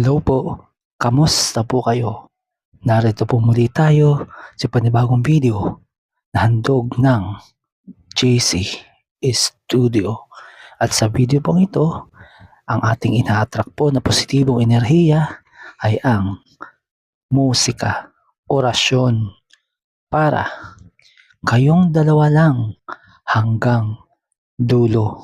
Hello po, kamusta po kayo? Narito po muli tayo sa panibagong video na handog ng JC Studio. At sa video pong ito, ang ating ina-attract po na positibong enerhiya ay ang musika, orasyon para kayong dalawa lang hanggang dulo.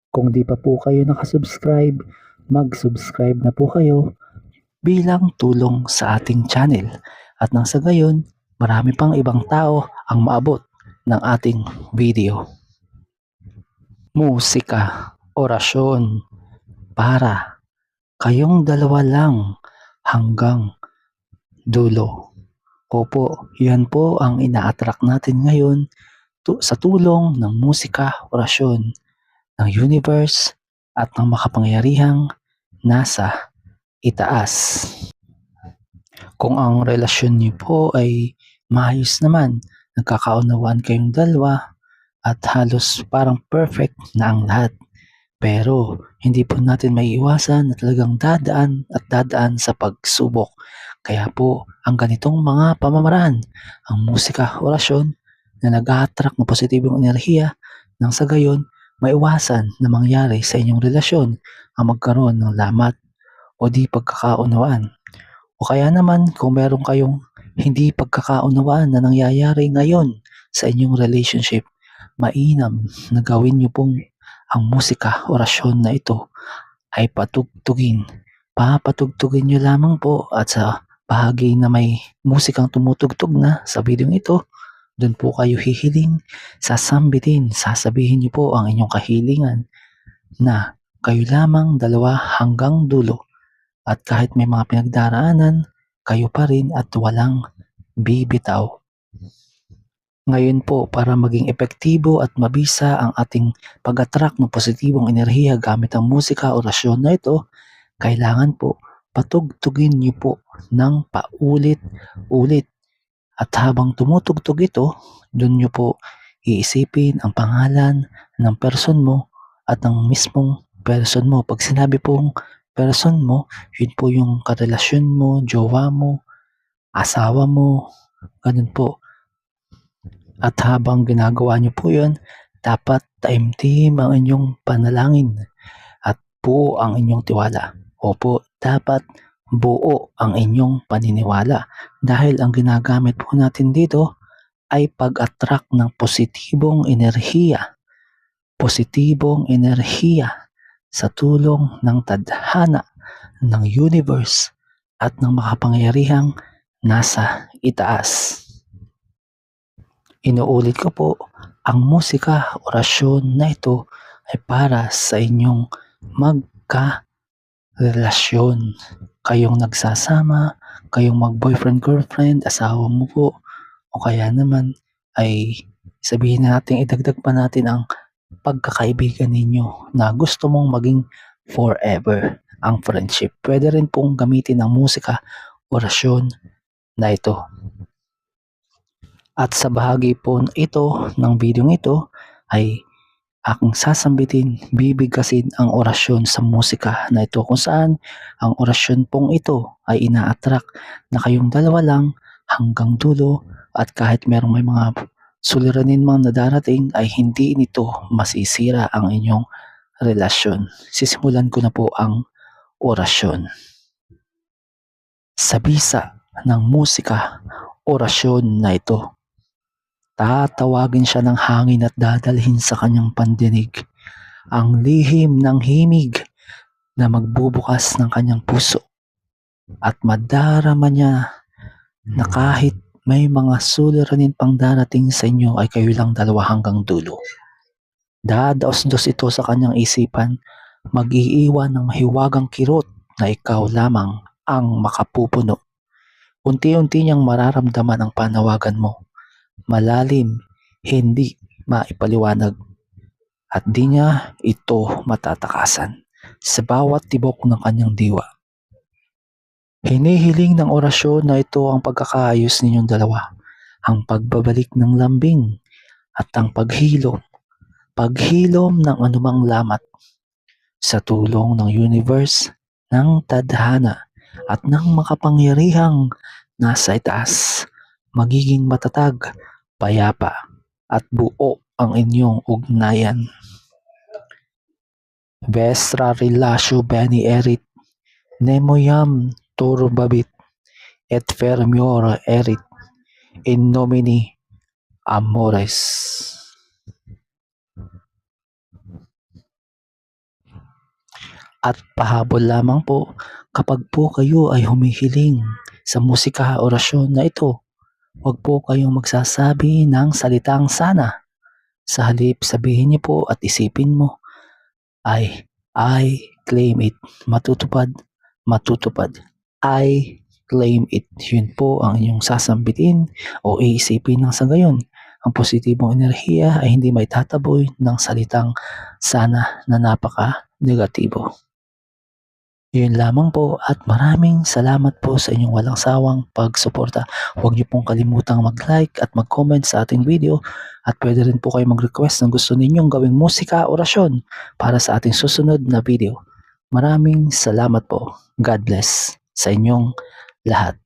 Kung di pa po kayo nakasubscribe, mag-subscribe na po kayo bilang tulong sa ating channel. At nang sa gayon, marami pang ibang tao ang maabot ng ating video. Musika, orasyon para kayong dalawa lang hanggang dulo. Opo, yan po ang ina-attract natin ngayon sa tulong ng musika, orasyon ng universe at ng makapangyarihang nasa itaas. Kung ang relasyon niyo po ay maayos naman, nagkakaunawaan kayong dalawa at halos parang perfect na ang lahat. Pero hindi po natin maiiwasan na talagang dadaan sa pagsubok. Kaya po ang ganitong mga pamamaraan, ang musika, orasyon na nag-a-attract ng positibong enerhiya nang sa gayon maiwasan na mangyari sa inyong relasyon ang magkaroon ng lamat o di pagkakaunawaan. O kaya naman kung meron kayong hindi pagkakaunawaan na nangyayari ngayon sa inyong relationship, mainam na gawin niyo pong ang musika, orasyon na ito ay patugtugin. Papatugtugin niyo lamang po at sa bahagi na may musikang tumutugtog na sa video ito, doon po kayo hihiling, sasabihin niyo po ang inyong kahilingan na kayo lamang dalawa hanggang dulo. At kahit may mga pinagdaraanan, kayo pa rin at walang bibitaw. Ngayon po, para maging epektibo at mabisa ang ating pag-attract ng positibong enerhiya gamit ang musika, orasyon na ito, kailangan po patugtugin niyo po ng paulit-ulit. At habang tumutugtog ito, doon niyo po iisipin ang pangalan ng person mo at ng mismong person mo. Pag sinabi pong person mo, yun po yung karelasyon mo, jowa mo, asawa mo, ganun po. At habang ginagawa niyo po yun, dapat taimtim ang inyong panalangin at buo ang inyong tiwala. Opo, dapat buo ang inyong paniniwala dahil ang ginagamit po natin dito ay pag-attract ng positibong enerhiya sa tulong ng tadhana ng universe at ng makapangyarihang nasa itaas. Inuulit ko po, ang musika, orasyon na ito ay para sa inyong magka-relasyon. Kayong nagsasama, kayong mag-boyfriend-girlfriend, asawa mo po, o kaya naman ay sabihin natin, idagdag pa natin ang pagkakaibigan ninyo na gusto mong maging forever ang friendship. Pwede rin pong gamitin ang musika, orasyon na ito. At sa bahagi po ito ng video ito ay aking sasambitin, bibigkasin ang orasyon sa musika na ito kung saan ang orasyon pong ito ay ina-attract na kayong dalawa lang hanggang dulo at kahit merong may mga suliranin mang nadarating ay hindi nito masisira ang inyong relasyon. Sisimulan ko na po ang orasyon. Sa bisa ng musika, orasyon na ito, tatawagin siya ng hangin at dadalhin sa kanyang pandinig ang lihim ng himig na magbubukas ng kanyang puso at madarama niya na kahit may mga suliranin pang darating sa inyo ay kayo lang dalawa hanggang dulo. Dadaos-dos ito sa kanyang isipan, mag-iiwan ng mahiwagang kirot na ikaw lamang ang makapupuno. Unti-unti niyang mararamdaman ang panawagan mo. Malalim, hindi maipaliwanag at di niya ito matatakasan sa bawat tibok ng kanyang diwa. Hinihiling ng orasyon na ito ang pagkakaayos ninyong dalawa, ang pagbabalik ng lambing at ang paghilom ng anumang lamat sa tulong ng universe ng tadhana at ng makapangyarihang nasa itaas. Magiging matatag, payapa, at buo ang inyong ugnayan. Vestra relatio bene erit, nemoiam turbabit, et fermior erit, in nomine Amores. At pahabol lamang po, kapag po kayo ay humihiling sa musika orasyon na ito, huwag po kayong magsasabi ng salitang sana. Sa halip sabihin niyo po at isipin mo ay I claim it. Matutupad, matutupad. I claim it. Yun po ang inyong sasambitin o iisipin ng sa gayon. Ang positibong enerhiya ay hindi maitataboy ng salitang sana na napaka-negatibo. Yun lamang po at maraming salamat po sa inyong walang sawang pagsuporta. Huwag niyo pong kalimutang mag-like at mag-comment sa ating video at pwede rin po kayo mag-request ng gusto ninyong gawing musika orasyon para sa ating susunod na video. Maraming salamat po. God bless sa inyong lahat.